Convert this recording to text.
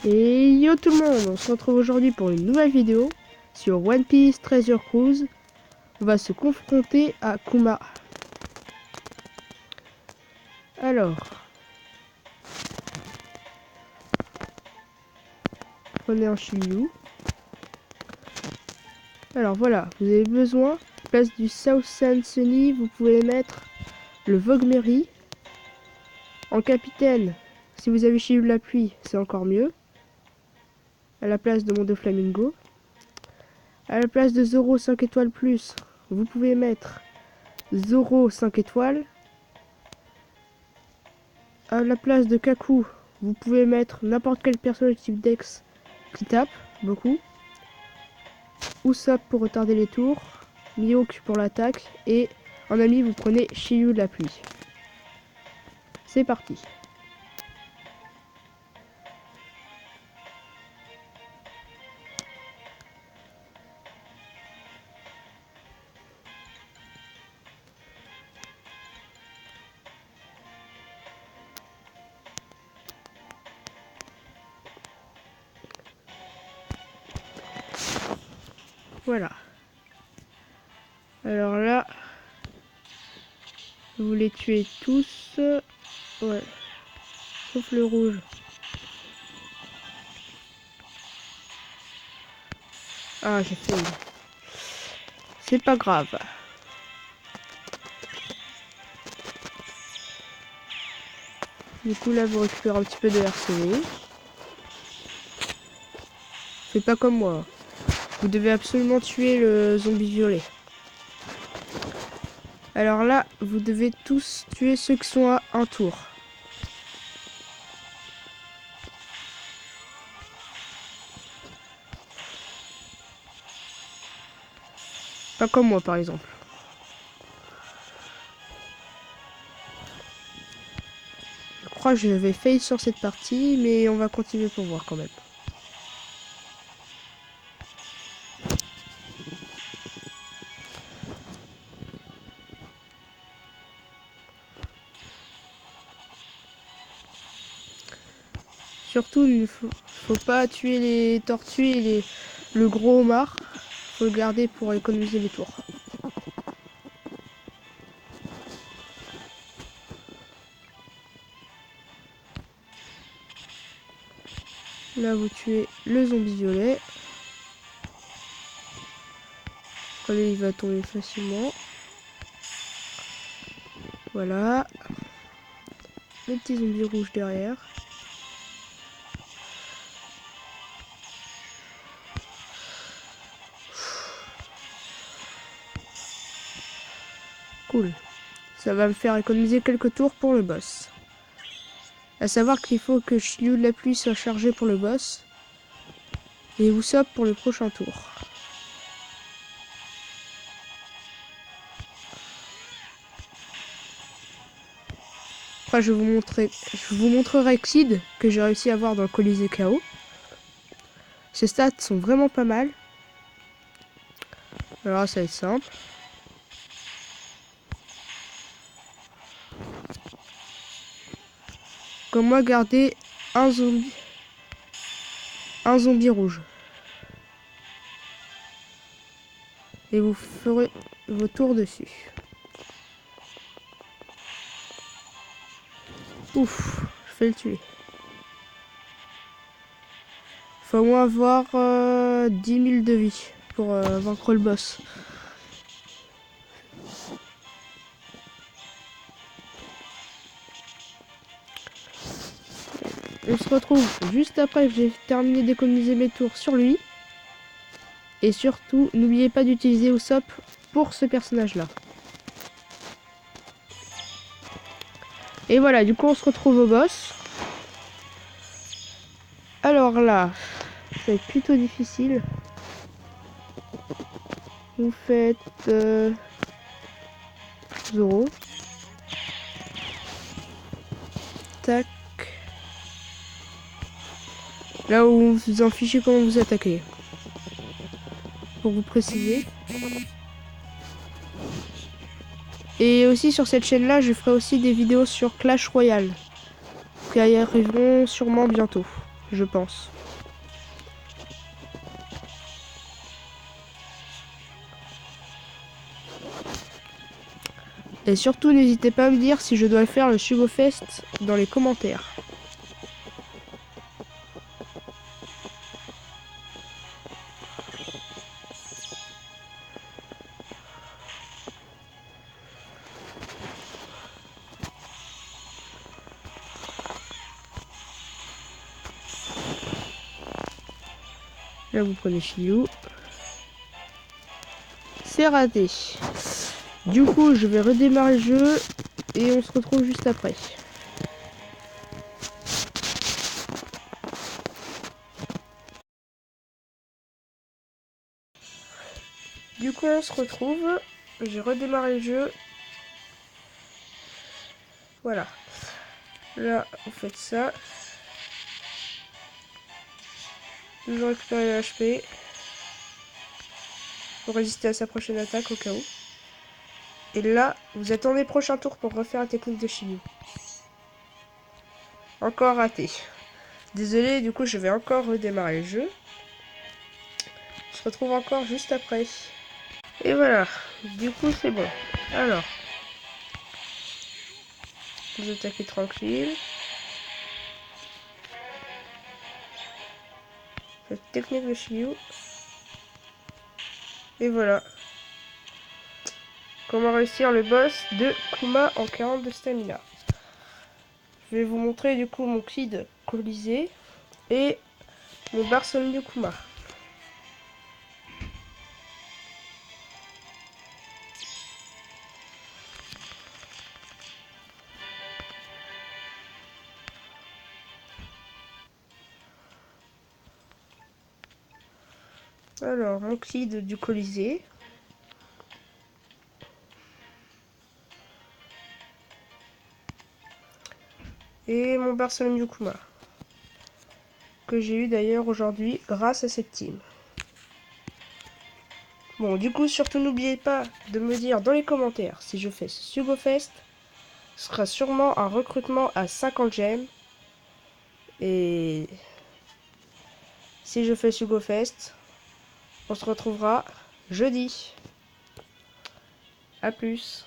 Et yo tout le monde, on se retrouve aujourd'hui pour une nouvelle vidéo sur One Piece Treasure Cruise. On va se confronter à Kuma. Alors, prenez un Shiryu. Alors voilà, vous avez besoin, à la place du South Sunny, vous pouvez mettre le Vogue Mary. En capitaine, si vous avez Shiryu de la pluie, c'est encore mieux. À la place de Mondo Flamingo. À la place de Zoro 5 étoiles plus, vous pouvez mettre Zoro 5 étoiles. À la place de Kaku, vous pouvez mettre n'importe quel personnage type Dex qui tape beaucoup. Usopp pour retarder les tours. Mihawk pour l'attaque. Et en ami, vous prenez Shiryu de la pluie. C'est parti. Voilà. Alors là, vous les tuez tous. Ouais. Sauf le rouge. Ah, j'ai failli. C'est pas grave. Du coup, là, vous récupérez un petit peu de RCV. Faites pas comme moi. Vous devez absolument tuer le zombie violet. Alors là, vous devez tous tuer ceux qui sont à un tour. Pas comme moi, par exemple. Je crois que je vais fail sur cette partie, mais on va continuer pour voir quand même. Surtout, il faut pas tuer les tortues et le gros homard. Faut le garder pour économiser les tours. Là, vous tuez le zombie violet. Allez, il va tomber facilement. Voilà. Le petit zombie rouge derrière. Cool. Ça va me faire économiser quelques tours pour le boss. À savoir qu'il faut que Shiryu de la pluie soit chargé pour le boss. Et Usopp pour le prochain tour. Après, je vous montrerai Xid que j'ai réussi à avoir dans le Colisée KO. Ses stats sont vraiment pas mal. Alors là, ça va être simple. Comme moi, gardez un zombie rouge. Et vous ferez vos tours dessus. Ouf, je vais le tuer. Faut au moins avoir 10 000 de vie pour vaincre le boss. On se retrouve juste après que j'ai terminé d'économiser mes tours sur lui. Et surtout, n'oubliez pas d'utiliser Usopp pour ce personnage-là. Et voilà, du coup, on se retrouve au boss. Alors là, ça va être plutôt difficile. Vous faites Zoro. Tac. Là où vous en fichez comment vous attaquez. Pour vous préciser. Et aussi sur cette chaîne là, je ferai aussi des vidéos sur Clash Royale. Qui arriveront sûrement bientôt. je pense. Et surtout, n'hésitez pas à me dire si je dois faire le Sugo Fest dans les commentaires. Là, vous prenez Shiryu. C'est raté. Du coup, je vais redémarrer le jeu et on se retrouve juste après. Du coup, on se retrouve. J'ai redémarré le jeu. Voilà. Là, vous faites ça. Toujours récupérer le HP. Pour résister à sa prochaine attaque au cas où. Et là, vous attendez le prochain tour pour refaire la technique de Shiryu. Encore raté. Désolé, du coup, je vais encore redémarrer le jeu. On se retrouve encore juste après. Et voilà. Du coup, c'est bon. Alors. Vous attaquez tranquille. Faites technique de Shiryu. Et voilà. Comment réussir le boss de Kuma en 40 de stamina. Je vais vous montrer du coup mon Kid Colisée et mon Bartholomew Kuma. Alors, mon Kid du Colisée. Et mon Bartholomew Kuma. Que j'ai eu d'ailleurs aujourd'hui grâce à cette team. Bon, du coup, surtout n'oubliez pas de me dire dans les commentaires si je fais ce Sugo Fest. Ce sera sûrement un recrutement à 50 gemmes. Et si je fais Sugo Fest, on se retrouvera jeudi. A plus.